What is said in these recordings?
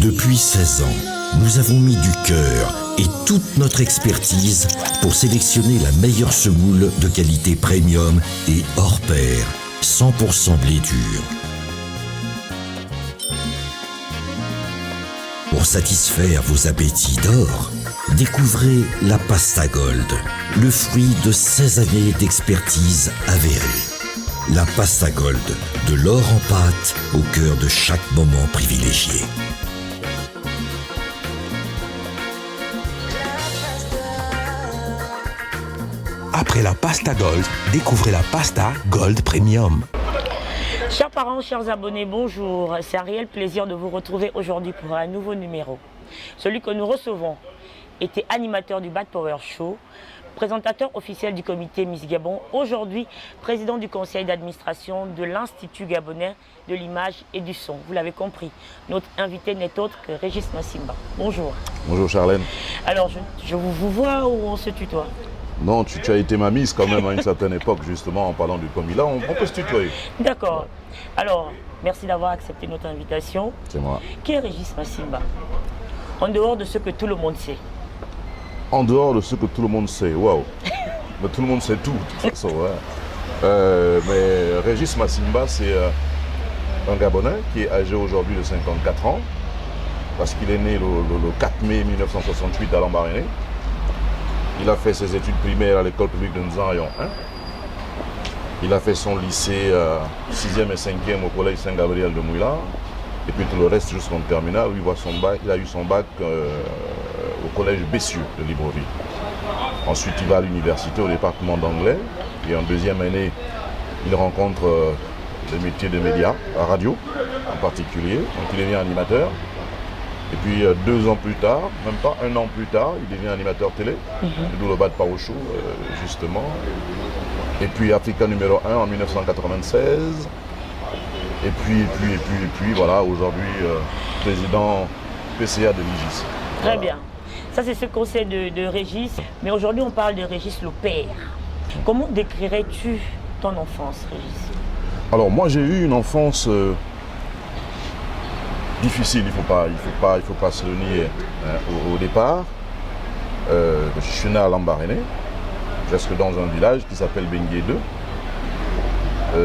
Depuis 16 ans, nous avons mis du cœur et toute notre expertise pour sélectionner la meilleure semoule de qualité premium et hors pair, 100% blé dur. Pour satisfaire vos appétits d'or, découvrez la Pasta Gold, le fruit de 16 années d'expertise avérée. La Pasta Gold, de l'or en pâte au cœur de chaque moment privilégié. Après la Pasta Gold, découvrez la Pasta Gold Premium. Chers parents, chers abonnés, bonjour. C'est un réel plaisir de vous retrouver aujourd'hui pour un nouveau numéro. Celui que nous recevons était animateur du Bad Power Show, présentateur officiel du comité Miss Gabon, aujourd'hui président du conseil d'administration de l'Institut gabonais de l'image et du son. Vous l'avez compris, notre invité n'est autre que Régis Massimba. Bonjour. Bonjour Charlène. Alors, je vous vois ou on se tutoie? Non, tu as été ma mise quand même à une certaine époque, justement, en parlant du commis. Là, on peut se tutoyer. D'accord. Alors, merci d'avoir accepté notre invitation. C'est moi. Qui est Régis Massimba? En dehors de ce que tout le monde sait. En dehors de ce que tout le monde sait, waouh. Mais tout le monde sait tout, de toute façon. Ouais. Mais Régis Massimba, c'est un Gabonais qui est âgé aujourd'hui de 54 ans, parce qu'il est né le 4 mai 1968 à Lambaréné. Il a fait ses études primaires à l'école publique de Nzanyon 1. Il a fait son lycée 6e et 5e au collège Saint-Gabriel de Mouila. Et puis tout le reste jusqu'en terminale, il a eu son bac au collège Bessieux de Libreville. Ensuite, il va à l'université au département d'anglais. Et en deuxième année, il rencontre le métier de médias, à radio en particulier. Donc il devient animateur. Et puis 2 ans plus tard, même pas 1 an plus tard, il devient animateur télé, d'où le Bad Power Show, justement. Et puis Africa numéro 1 en 1996. Et puis voilà, aujourd'hui, président PCA de l'IGIS. Très bien. Ça, c'est ce conseil de Régis. Mais aujourd'hui, on parle de Régis le père. Comment décrirais-tu ton enfance, Régis? Alors, moi, j'ai eu une enfance difficile, il faut pas se le nier au départ. Je suis né à Lambaréné, presque dans un village qui s'appelle Bengué 2.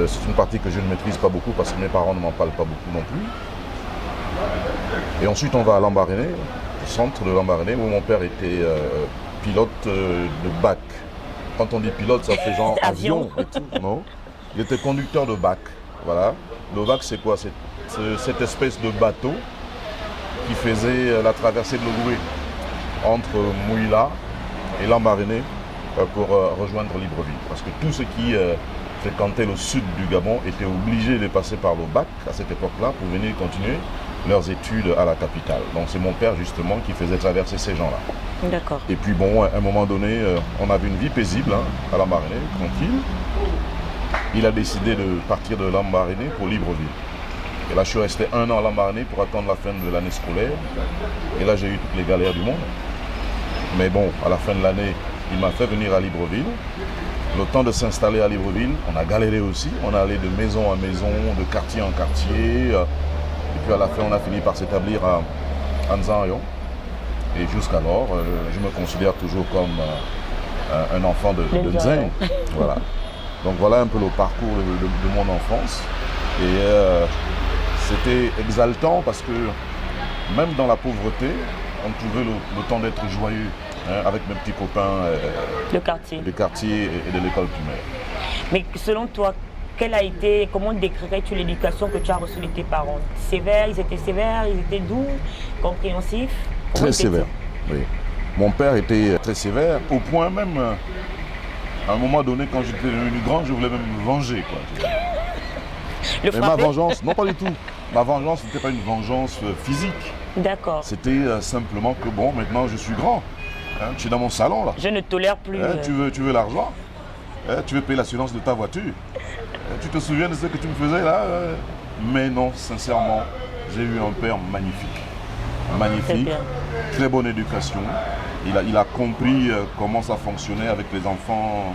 C'est une partie que je ne maîtrise pas beaucoup parce que mes parents ne m'en parlent pas beaucoup non plus. Et ensuite on va à Lambaréné, au centre de Lambaréné, où mon père était pilote de bac. Quand on dit pilote, ça fait genre avion et tout, non? Il était conducteur de bac, voilà. Le bac, c'est quoi? C'est cette espèce de bateau qui faisait la traversée de l'Ogooué entre Mouila et Lambaréné pour rejoindre Libreville. Parce que tous ceux qui fréquentaient le sud du Gabon étaient obligés de passer par le bac à cette époque-là pour venir continuer leurs études à la capitale. Donc c'est mon père justement qui faisait traverser ces gens-là. D'accord. Et puis bon, à un moment donné, on avait une vie paisible à Lambaréné, tranquille. Il a décidé de partir de Lambaréné pour Libreville. Et là, je suis resté 1 an à Lambaréné pour attendre la fin de l'année scolaire. Et là, j'ai eu toutes les galères du monde. Mais bon, à la fin de l'année, il m'a fait venir à Libreville. Le temps de s'installer à Libreville, on a galéré aussi. On allait de maison en maison, de quartier en quartier. Et puis à la fin, on a fini par s'établir à Nzanyon. Et jusqu'alors, je me considère toujours comme un enfant de Nzanyon. Voilà. Donc voilà un peu le parcours de mon enfance. Et c'était exaltant parce que même dans la pauvreté, on trouvait le temps d'être joyeux avec mes petits copains de quartier et de l'école primaire. Mais selon toi, comment décrirais-tu l'éducation que tu as reçue de tes parents? Sévères, ils étaient sévères, ils étaient doux, compréhensifs? Très sévères, oui. Mon père était très sévère, au point même, à un moment donné, quand j'étais devenu grand, je voulais même me venger, quoi. Mais ma vengeance, non pas du tout. Ma vengeance n'était pas une vengeance physique. D'accord. C'était simplement que bon, maintenant je suis grand. Tu es dans mon salon là. Je ne tolère plus. Tu veux l'argent. Tu veux payer l'assurance de ta voiture. Tu te souviens de ce que tu me faisais là. Mais non, sincèrement, j'ai eu un père magnifique. Magnifique. Très bonne éducation. Il a compris comment ça fonctionnait avec les enfants.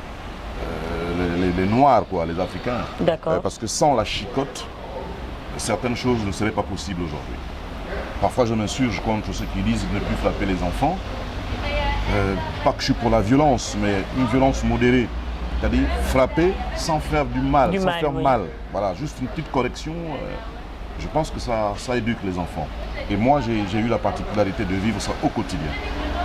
Les Noirs, quoi, les Africains. D'accord. Parce que sans la chicotte, certaines choses ne seraient pas possibles aujourd'hui. Parfois je m'insurge contre ceux qui disent ne plus frapper les enfants. Pas que je suis pour la violence, mais une violence modérée. C'est-à-dire frapper sans faire du mal, Oui. mal. Voilà, juste une petite correction. Je pense que ça éduque les enfants. Et moi, j'ai eu la particularité de vivre ça au quotidien.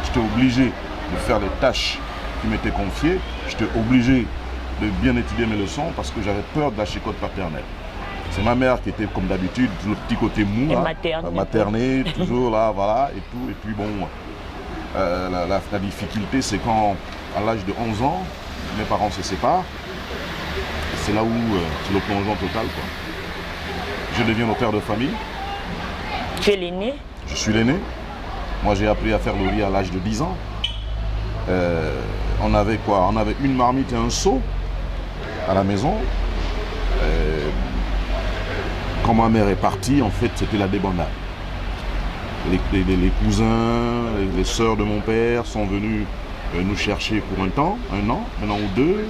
J'étais obligé de faire les tâches qui m'étaient confiées. J'étais obligé de bien étudier mes leçons parce que j'avais peur de la chicotte paternelle. C'est ma mère qui était comme d'habitude, le petit côté mou, materné, toujours là, voilà, et tout. Et puis bon, la difficulté, c'est quand, à l'âge de 11 ans, mes parents se séparent. C'est là où c'est le plongeon total, quoi. Je deviens le père de famille. Tu es l'aîné? Je suis l'aîné. Moi, j'ai appris à faire le riz à l'âge de 10 ans. On avait quoi? On avait une marmite et un seau à la maison. Quand ma mère est partie, en fait, c'était la débandade. Les cousins, les sœurs de mon père sont venus nous chercher pour un temps, un an ou deux.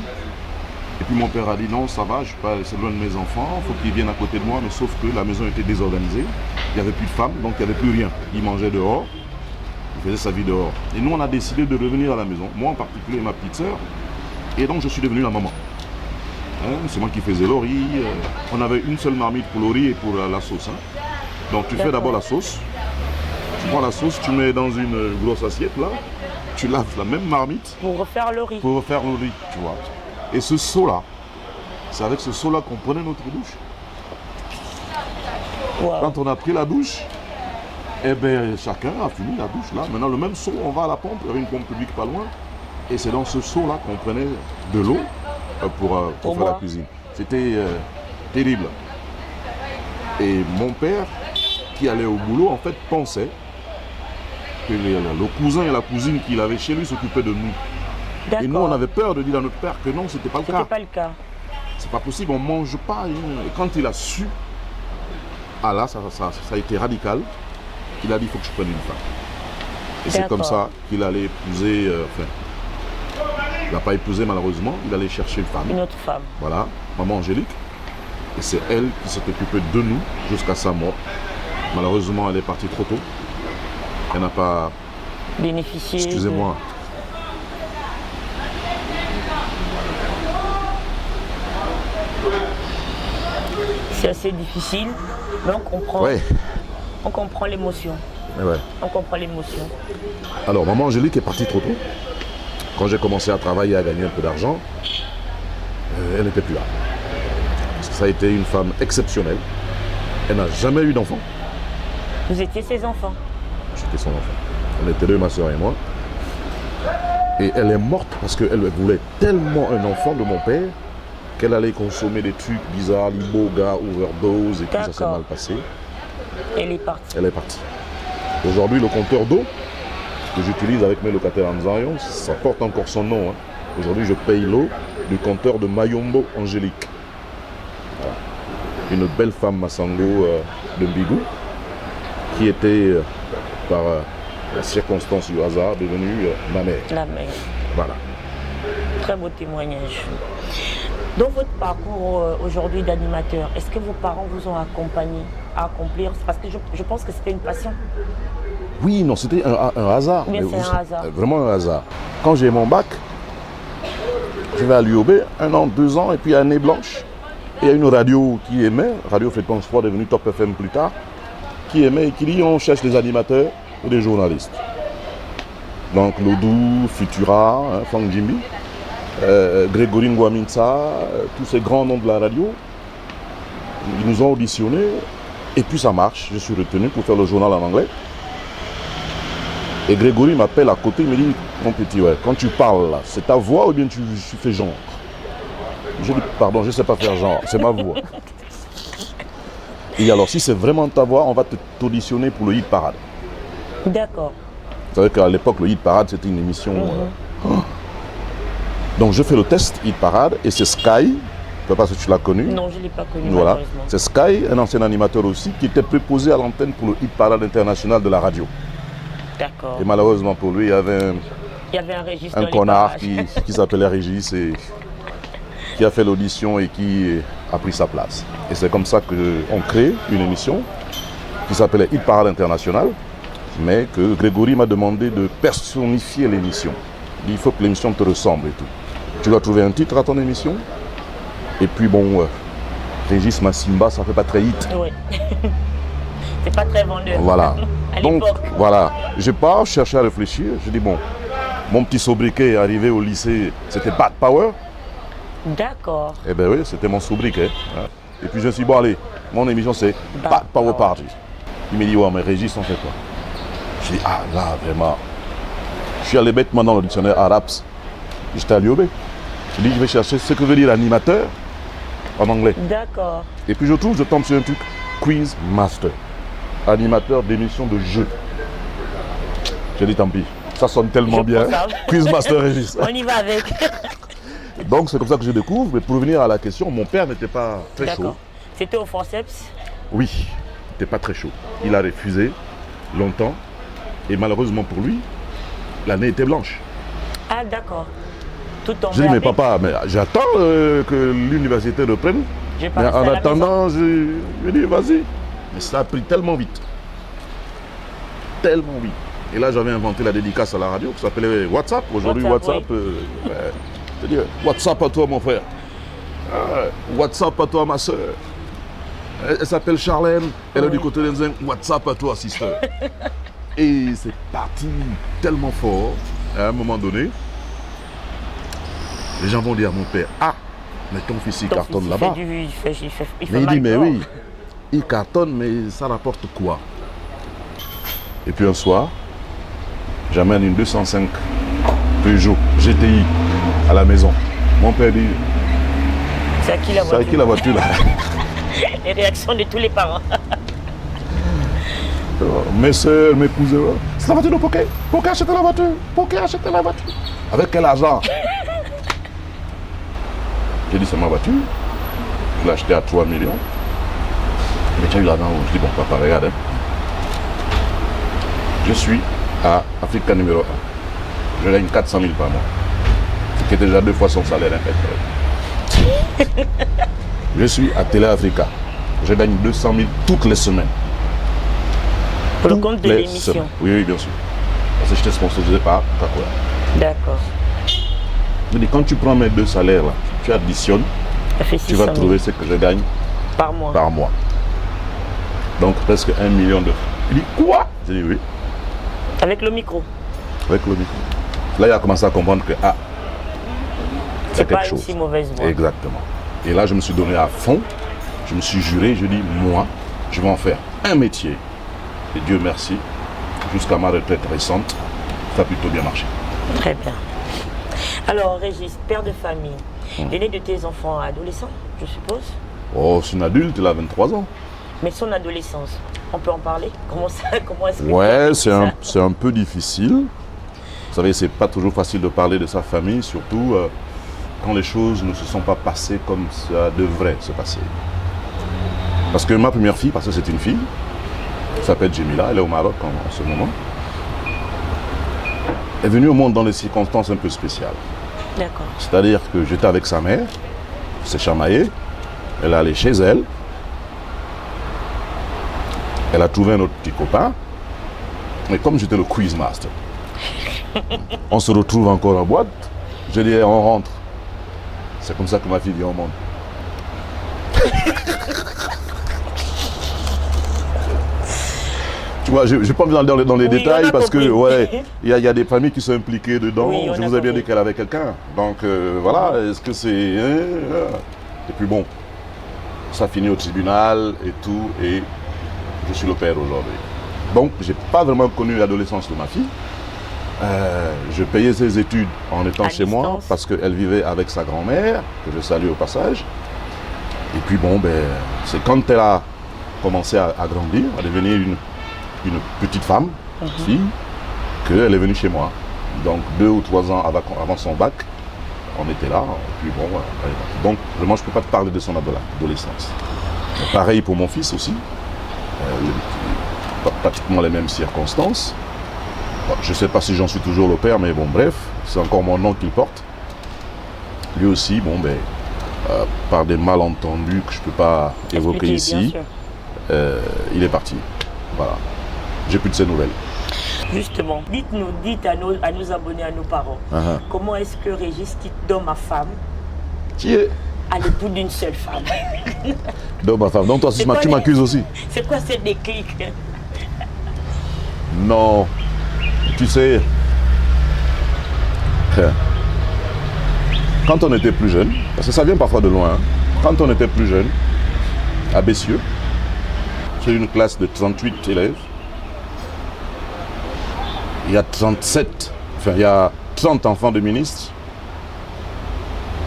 Et puis mon père a dit non, ça va, je ne suis pas laisser loin de mes enfants, il faut qu'ils viennent à côté de moi, mais sauf que la maison était désorganisée. Il n'y avait plus de femmes, donc il n'y avait plus rien. Il mangeait dehors, il faisait sa vie dehors. Et nous, on a décidé de revenir à la maison, moi en particulier et ma petite sœur. Et donc je suis devenu la maman. C'est moi qui faisais le riz. On avait une seule marmite pour le riz et pour la sauce. Donc tu fais d'abord la sauce. Tu prends la sauce, tu mets dans une grosse assiette là. Tu laves la même marmite. Pour refaire le riz. Pour refaire le riz, tu vois. Et ce seau-là, c'est avec ce seau-là qu'on prenait notre douche. Wow. Quand on a pris la douche, eh bien, chacun a fini la douche là. Maintenant, le même seau, on va à la pompe. Il y avait une pompe publique pas loin. Et c'est dans ce seau-là qu'on prenait de l'eau pour faire la cuisine. C'était terrible. Et mon père, qui allait au boulot, en fait, pensait que le cousin et la cousine qu'il avait chez lui s'occupaient de nous. Et nous, on avait peur de dire à notre père que non, c'était pas le cas. C'était pas le cas. C'est pas possible, on mange pas. Et quand il a su, ah là, ça a été radical. Il a dit, il faut que je prenne une femme. Et c'est comme ça qu'il allait épouser, il n'a pas épousé malheureusement, il allait chercher une femme. Une autre femme. Voilà, maman Angélique. Et c'est elle qui s'est occupée de nous jusqu'à sa mort. Malheureusement, elle est partie trop tôt. Elle n'a pas bénéficié. Excusez-moi. C'est assez difficile, mais on comprend l'émotion. Ouais. On comprend l'émotion. Alors, maman Angélique est partie trop tôt. Quand j'ai commencé à travailler, à gagner un peu d'argent, elle n'était plus là. Parce que ça a été une femme exceptionnelle. Elle n'a jamais eu d'enfant. Vous étiez ses enfants? J'étais son enfant. On était deux, ma soeur et moi. Et elle est morte parce qu'elle voulait tellement un enfant de mon père qu'elle allait consommer des trucs bizarres, l'iboga, overdose, et puis ça s'est mal passé. Elle est partie. Elle est partie. Aujourd'hui, le compteur d'eau que j'utilise avec mes locataires en Zarion, ça porte encore son nom. Hein. Aujourd'hui, je paye l'eau du compteur de Mayombo Angélique. Voilà. Une belle femme Massango de Mbigou, qui était, par la circonstance du hasard, devenue ma mère. La mère. Voilà. Très beau témoignage. Dans votre parcours aujourd'hui d'animateur, est-ce que vos parents vous ont accompagné à accomplir? Parce que je pense que c'était une passion. Oui, non, c'était un hasard. Bien, c'est un hasard. Vraiment un hasard. Quand j'ai mon bac, je vais à l'UOB, 1 an, 2 ans, et puis année blanche. Et il y a une radio qui émet, Radio Fréquence 3, devenue Top FM plus tard, qui émet et qui dit on cherche des animateurs et des journalistes. Donc Lodou, Futura, Franck Jimmy, Grégory Ngouaminsa, tous ces grands noms de la radio, ils nous ont auditionnés et puis ça marche. Je suis retenu pour faire le journal en anglais. Et Grégory m'appelle à côté, il me dit mon petit, ouais, quand tu parles là, c'est ta voix ou bien tu fais genre? Je dis pardon, je ne sais pas faire genre, c'est ma voix. Et alors si c'est vraiment ta voix, on va t'auditionner pour le Hit Parade. D'accord. Vous savez qu'à l'époque, le Hit Parade, c'était une émission... Donc je fais le test Hit Parade et c'est Sky, je ne sais pas si tu l'as connu. Non, je ne l'ai pas connu, voilà. Malheureusement. C'est Sky, un ancien animateur aussi, qui était préposé à l'antenne pour le Hit Parade international de la radio. D'accord. Et malheureusement pour lui, il y avait un connard qui s'appelait Régis et qui a fait l'audition et qui a pris sa place. Et c'est comme ça qu'on crée une émission qui s'appelait Hit Parade International, mais que Grégory m'a demandé de personnifier l'émission. Il faut que l'émission te ressemble et tout. Tu dois trouver un titre à ton émission. Et puis bon, Régis Massimba, ça fait pas très hit. Oui. C'est pas très vendeur. Voilà. À Donc l'époque. voilà, j'ai pas cherché à réfléchir. Je dis bon, mon petit sobriquet arrivé au lycée, c'était Bad Power. D'accord. Eh ben oui, c'était mon sobriquet. Hein. Et puis je me suis dit, bon allez, mon émission c'est Bad Power Party. Il me dit, ouais mais Régis, on fait quoi? Je dis, ah là vraiment. Je suis allé bêtement dans le dictionnaire arabe. J'étais à l'IOB. Je dis, je vais chercher ce que veut dire animateur en anglais. D'accord. Et puis je tombe sur un truc, Quiz Master. Animateur d'émission de jeu. J'ai dit, tant pis, ça sonne tellement bien. Quiz Master Régis. On y va avec. Donc c'est comme ça que je découvre. Mais pour revenir à la question, mon père n'était pas très chaud. C'était au forceps? Oui, il n'était pas très chaud. Il a refusé longtemps. Et malheureusement pour lui, l'année était blanche. Ah d'accord. Tout tombé. J'ai dit, mais papa, mais j'attends que l'université reprenne. Mais en attendant, je dis, vas-y. Mais ça a pris tellement vite. Tellement vite. Et là, j'avais inventé la dédicace à la radio qui s'appelait WhatsApp. Aujourd'hui, WhatsApp, c'est-à-dire WhatsApp à toi, mon frère. WhatsApp à toi, ma soeur. Elle s'appelle Charlène. Elle est du côté d'Enzin. WhatsApp à toi, sister. Et c'est parti tellement fort. À un moment donné, les gens vont dire à mon père, ah, mais ton fils il cartonne là-bas. Il fait mais il dit, mais oui, il cartonne, mais ça rapporte quoi? Et puis un soir, j'amène une 205 Peugeot GTI à la maison. Mon père dit, c'est à qui la voiture? C'est à qui la voiture là? Les réactions de tous les parents. Mes soeurs, mes cousins, c'est la voiture de Poké. Poké a acheté la voiture. Poké a acheté la voiture. Avec quel argent? J'ai dit, c'est ma voiture. Je l'ai acheté à 3 millions. Mais tu as eu l'argent. Je dis, bon, papa, regarde. Je suis à Africa numéro 1. Je gagne 400 000 par mois. Ce qui est déjà 2 fois son salaire impérial. Je suis à Télé Africa. Je gagne 200 000 toutes les semaines. Pour le compte de l'émission? Oui, oui, bien sûr. Parce que je t'ai sponsorisé par Kakura. D'accord. Je dis, quand tu prends mes 2 salaires, là, tu additionnes, tu vas trouver ce que je gagne par mois. Donc presque 1 million d'euros. Il dit, quoi? J'ai dit, oui. Avec le micro? Avec le micro. Là, il a commencé à comprendre que, ah, c'est pas une si mauvaise voie. Exactement. Et là, je me suis donné à fond. Je me suis juré, je dis, moi, je vais en faire un métier. Et Dieu merci, jusqu'à ma retraite récente, ça a plutôt bien marché. Très bien. Alors, Régis, père de famille, l'aîné de tes enfants adolescents, je suppose? Oh, c'est une adulte, il a 23 ans. Mais son adolescence, on peut en parler? Comment est-ce que... Ouais, c'est un peu difficile. Vous savez, c'est pas toujours facile de parler de sa famille, surtout quand les choses ne se sont pas passées comme ça devrait se passer. Parce que ma première fille, parce que c'est une fille, elle s'appelle Jemila, elle est au Maroc en ce moment. Elle est venue au monde dans des circonstances un peu spéciales. D'accord. C'est-à-dire que j'étais avec sa mère, s'est chamaillée, elle est allée chez elle, elle a trouvé un autre petit copain, et comme j'étais le quiz master, on se retrouve encore en boîte, je dis on rentre. C'est comme ça que ma fille vient au monde. Tu vois, je n'ai pas envie d'aller dans les détails parce que ouais, il y a des familles qui sont impliquées dedans. Oui, je vous ai bien dit qu'elle avait quelqu'un. Donc voilà, est-ce que c'est... Et puis bon, ça finit au tribunal et tout, et je suis le père aujourd'hui. Donc, je n'ai pas vraiment connu l'adolescence de ma fille. Je payais ses études en étant chez moi parce qu'elle vivait avec sa grand-mère, que je salue au passage. Et puis bon, ben, c'est quand elle a commencé à grandir, à devenir une petite femme, fille, qu'elle est venue chez moi. Donc 2 ou 3 ans avant son bac, on était là. Et puis bon, donc vraiment, je ne peux pas te parler de son adolescence. Pareil pour mon fils aussi. Pratiquement les mêmes circonstances. Bon, je ne sais pas si j'en suis toujours le père, mais bon, bref, c'est encore mon nom qu'il porte. Lui aussi, bon, ben, par des malentendus que je ne peux pas évoquer ici, il est parti. Voilà. J'ai plus de ces nouvelles. Justement, dites à nos abonnés, à nos parents, comment est-ce que Régis quitte d'homme à femme à l'époux d'une seule femme? D'homme à femme. Donc toi, tu m'accuses aussi. C'est quoi ce déclic? Non. Tu sais, quand on était plus jeune, parce que ça vient parfois de loin, quand on était plus jeune, à Bessieux, c'est une classe de 38 élèves. Il y a 30 enfants de ministres,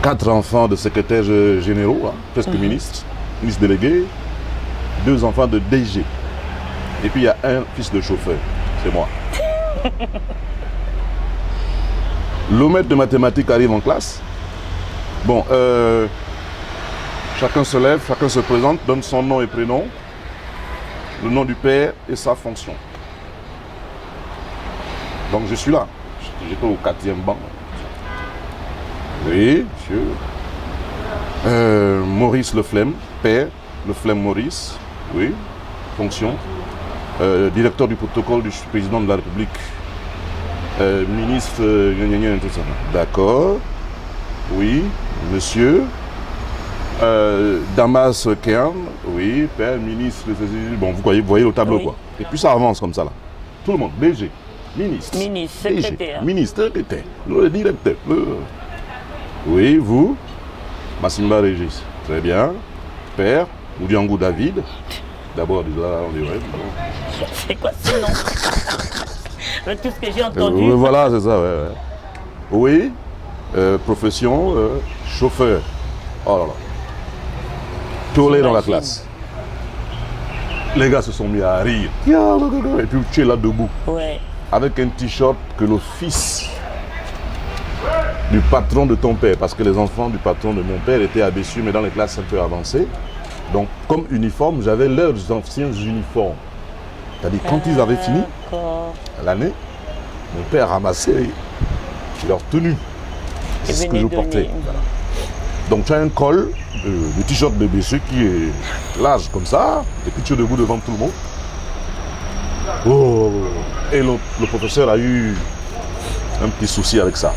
4 enfants de secrétaires généraux, presque ministres délégués, 2 enfants de DG. Et puis il y a un fils de chauffeur, c'est moi. Le maître de mathématiques arrive en classe. Bon, chacun se lève, chacun se présente, donne son nom et prénom, le nom du père et sa fonction. Donc je suis là. J'étais au 4e banc. Oui, monsieur. Maurice Leflemme, père, Leflemme Maurice, oui, fonction. Directeur du protocole du président de la République. Ministre, tout ça. D'accord. Oui, monsieur. Damas Kern, oui, père, ministre, bon, vous voyez le tableau, quoi. Et puis ça avance comme ça, là. Tout le monde, DG, ministre, secrétaire. Ministre, secrétaire, le directeur. Oui, vous, Massimba Régis, très bien. Père, Oudiangou David. D'abord, là, on dirait. C'est quoi ce nom? Tout ce que j'ai entendu. Voilà, c'est ça, ouais. Oui, profession, chauffeur. Oh là là. Tollé dans la classe. Les gars se sont mis à rire. Et puis tu es là debout. Ouais. Avec un t-shirt que le fils du patron de ton père, parce que les enfants du patron de mon père étaient à Bessieux, mais dans les classes un peu avancées. Donc, comme uniforme, j'avais leurs anciens uniformes. C'est-à-dire, quand ils avaient fini l'année, mon père ramassait leur tenue. C'est ce que je portais. Voilà. Donc, tu as un col de t-shirt de Bessieux qui est large comme ça, et puis tu es debout devant tout le monde. Oh. Et le professeur a eu un petit souci avec ça.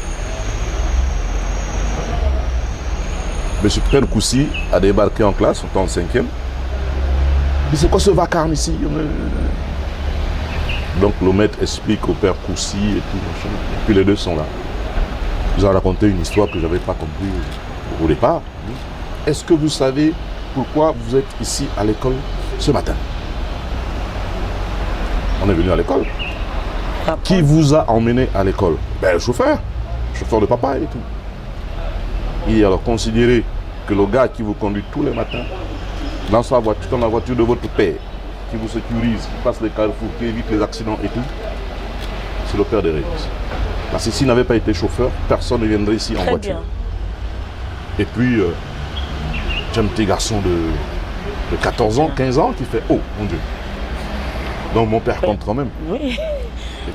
Monsieur Père Koussi a débarqué en classe, en 5e. Il dit, c'est quoi ce vacarme ici? Donc le maître explique au Père Koussi et tout. Et puis les deux sont là. Ils ont raconté une histoire que je n'avais pas compris au départ. Est-ce que vous savez pourquoi vous êtes ici à l'école ce matin? On est venu à l'école. Qui vous a emmené à l'école? Ben, le chauffeur de papa et tout. Et alors considérez que le gars qui vous conduit tous les matins dans sa voiture, dans la voiture de votre père, qui vous sécurise, qui passe les carrefours, qui évite les accidents et tout, c'est le père de Régis. Parce que s'il n'avait pas été chauffeur, personne ne viendrait ici en voiture. Bien. Et puis, j'ai un petit garçon de 14 ans, 15 ans qui fait « Oh, mon Dieu !» Donc mon père compte quand même. Oui,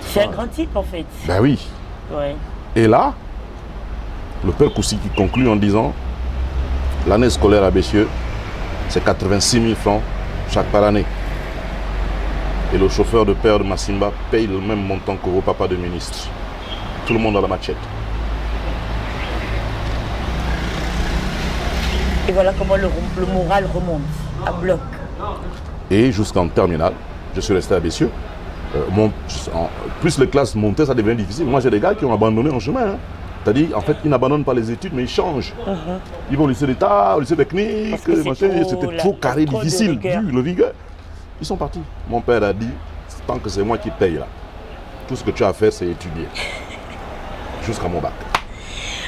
c'est un grand type en fait. Ben oui. Ouais. Et là, le père Koussi qui conclut en disant l'année scolaire à Bessieux, c'est 86 000 francs par année. Et le chauffeur de père de Massimba paye le même montant que vos papas de ministre. Tout le monde a la machette. Et voilà comment le moral remonte à bloc. Et jusqu'en terminale, je suis resté à Bessieux. Plus les classes montaient, ça devenait difficile. Moi, j'ai des gars qui ont abandonné en chemin. Hein. C'est-à-dire, en fait, ils n'abandonnent pas les études, mais ils changent. Ils vont au lycée d'État, au lycée technique, c'était trop carré, difficile, le vigueur. Ils sont partis. Mon père a dit, tant que c'est moi qui paye là, tout ce que tu as fait, c'est étudier. Jusqu'à mon bac.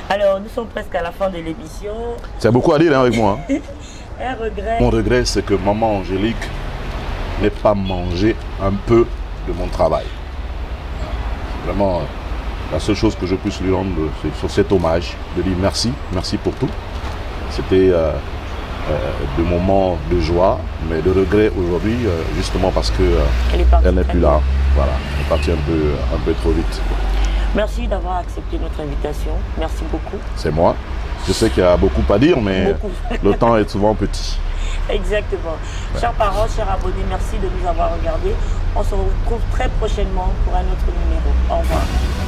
Alors, nous sommes presque à la fin de l'émission. C'est beaucoup à dire hein, avec moi. Hein. Un regret. Mon regret, c'est que maman Angélique n'ait pas mangé un peu de mon travail. Vraiment, la seule chose que je puisse lui rendre, c'est sur cet hommage, de dire merci, merci pour tout. C'était des moments de joie, mais de regret aujourd'hui, justement parce qu'elle n'est plus là. Voilà, elle est partie un peu trop vite. Merci d'avoir accepté notre invitation. Merci beaucoup. C'est moi. Je sais qu'il y a beaucoup à dire, mais le temps est souvent petit. Exactement. Chers parents, chers abonnés, merci de nous avoir regardés. On se retrouve très prochainement pour un autre numéro. Au revoir.